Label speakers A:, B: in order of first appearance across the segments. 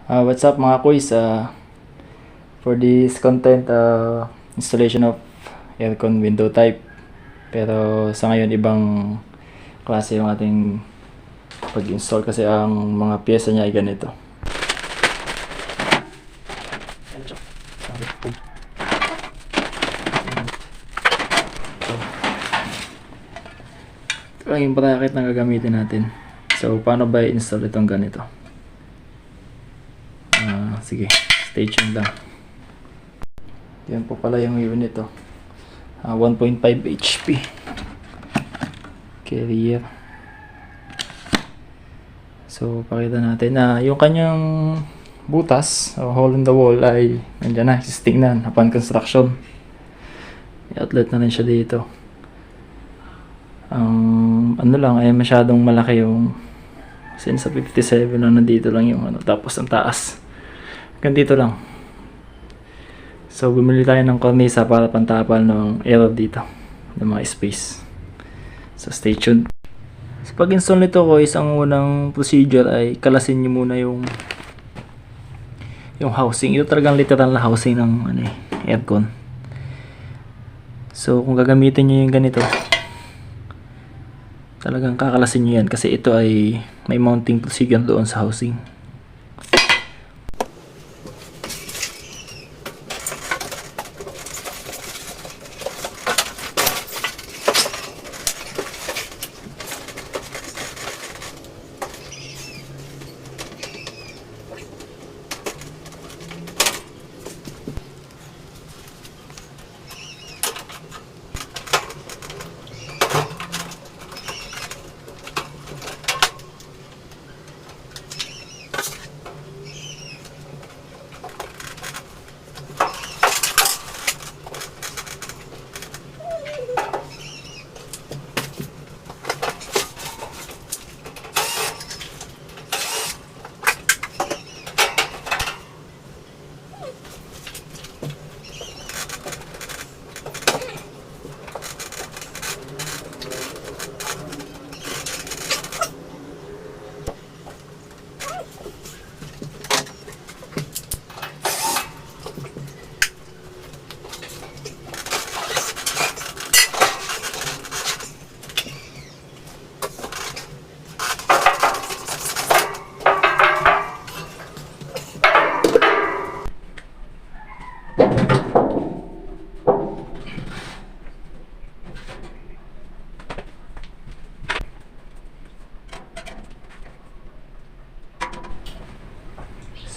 A: What's up mga kuys? For this content, installation of aircon window type. Pero sa ngayon ibang klase yung ating pag-install kasi ang mga pyesa niya ay ganito. Ito lang yung bracket na gagamitin natin. So paano ba i-install itong ganito? Sige, stay tuned lang. Yan po pala yung unit 1.5 HP carrier. So pakita natin na yung kanyang butas o hole in the wall ay nandiyan na, existing na upon construction. I-outlet na rin siya dito. Ano lang ay masyadong malaki yung since sa 57 lang, nandito lang yung tapos ang taas ganito lang. So bumili tayo ng cornice para pantapal ng error dito ng mga space. So stay tuned. So pag install nito ko, isang unang procedure ay kalasin nyo muna yung housing. Ito talagang literal na housing ng aircon. So kung gagamitin nyo yung ganito, talagang kakalasin nyo yan kasi ito ay may mounting procedure doon sa housing.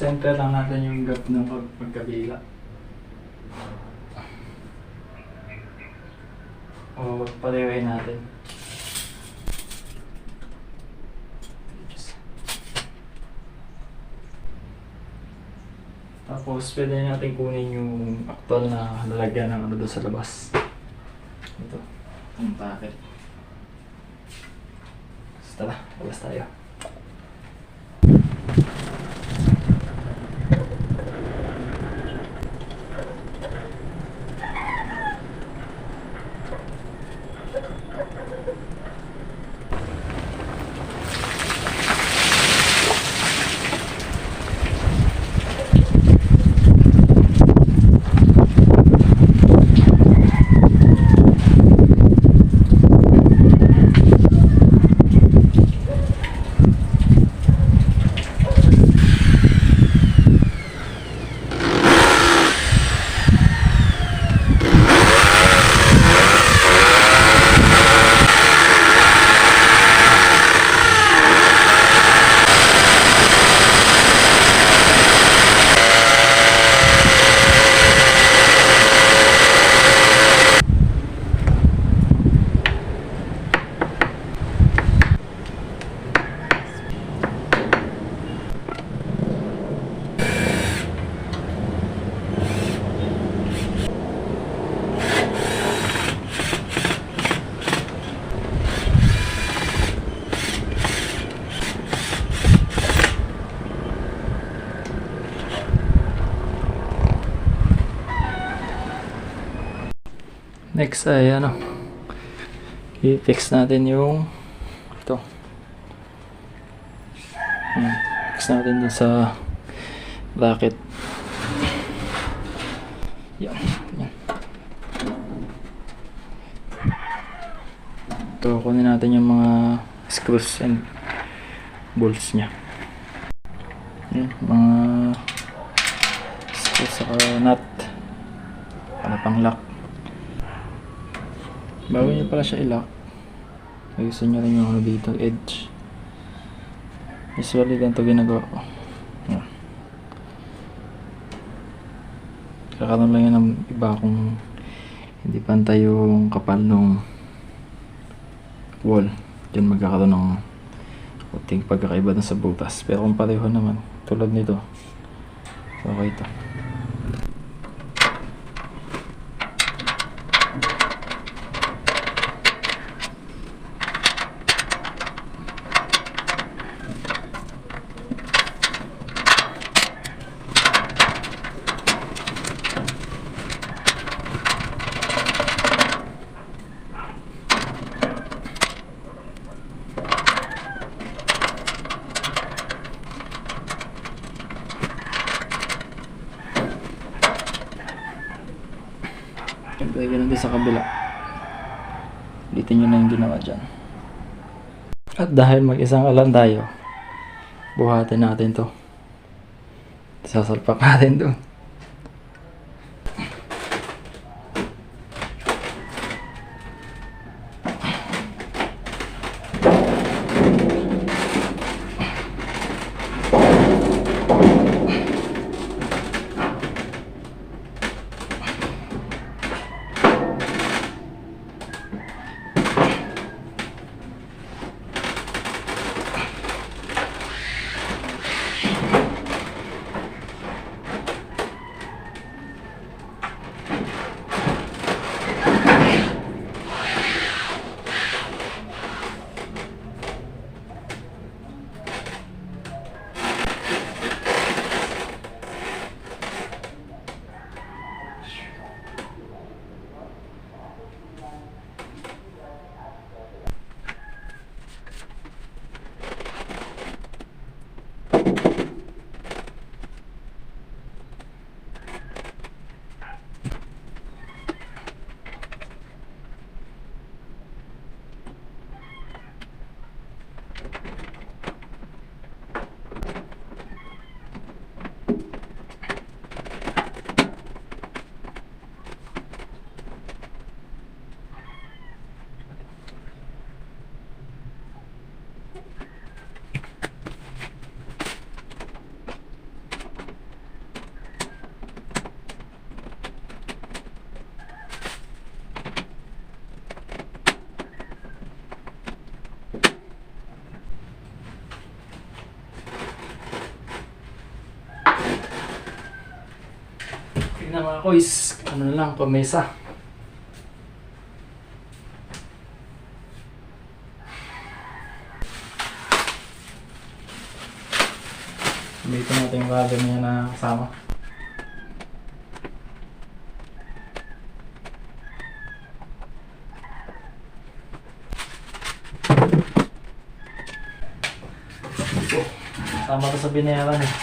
A: Center lang natin yung gap ng pagkabila. O paliway natin. Tapos pwede natin kunin yung actual na lalagyan ng doon sa labas. Ito, ang packet. So, tara, labas tayo. Next ay i-fix natin yung ito. Fix natin dun sa bracket. Yan. Yan. Ito, kunin natin yung mga screws and bolts nya. Yan, mga screws sa nut para pang lock. Bago nyo pala siya i-lock, ayusin nyo rin yung ano dito, edge. Usually ganito ginagawa ko. Yan. Kakaroon lang yan ng iba kung hindi pantay yung kapal nung wall. Diyan magkakaroon ng kunting pagkakaiba dun sa butas. Pero kung pareho naman, tulad nito, okay ito. Siyempre, ganun din sa kabila. Ulitin nyo na yung ginawa dyan. At dahil mag-isang alam tayo, buhatin natin to. Sasalpak natin doon. Tignan mga kois, ano na lang, pamesa. Gamitin natin yung rubber niya na kasama. Kasama to sa binayaran eh.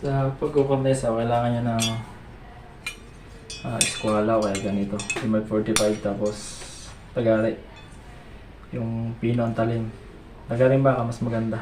A: Sa pagkukornesa, kailangan nyo ng eskwela o kaya ganito. Yung may 45 tapos Tagalay. Yung pino ang talim. Tagalay baka mas maganda.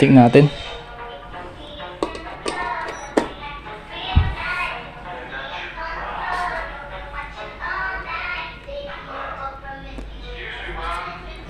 A: Testing natin.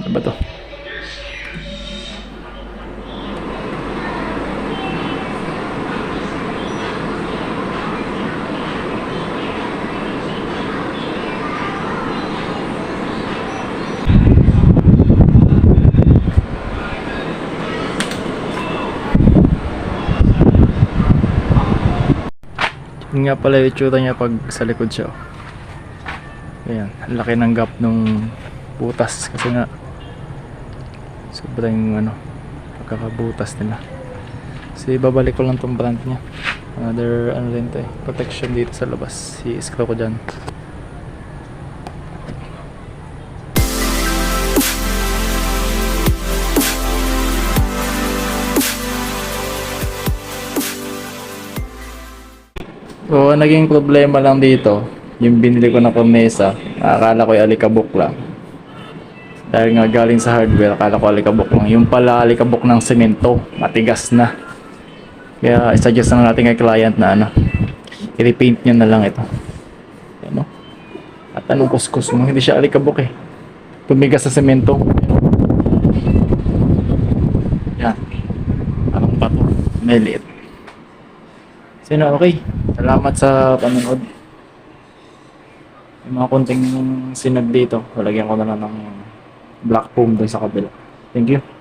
A: Ano ba to? Yun nga pala yung itsura niya pag sa likod siya. Ayan, ang laki ng gap nung butas kasi nga sobrang pagkakabutas nila. Kasi babalik ko lang tong brand niya. Another rin to protection dito sa labas. I-screw ko dyan. So, naging problema lang dito, yung binili ko na cornisa, akala ko yung alikabok lang. Dahil nga galing sa hardware, akala ko alikabok lang. Yung pala alikabok ng semento, matigas na. Kaya i-suggest na natin kay client na i-repaint nyo na lang ito. Ano? At anong kuskus mo? Hindi siya alikabok eh. Tumigas sa semento. Yan. Parang pato. Meliit. Sino, okay. Salamat sa panonood. Yung mga konting sinag dito, lalagyan ko na lang ng black foam doon sa kabila. Thank you.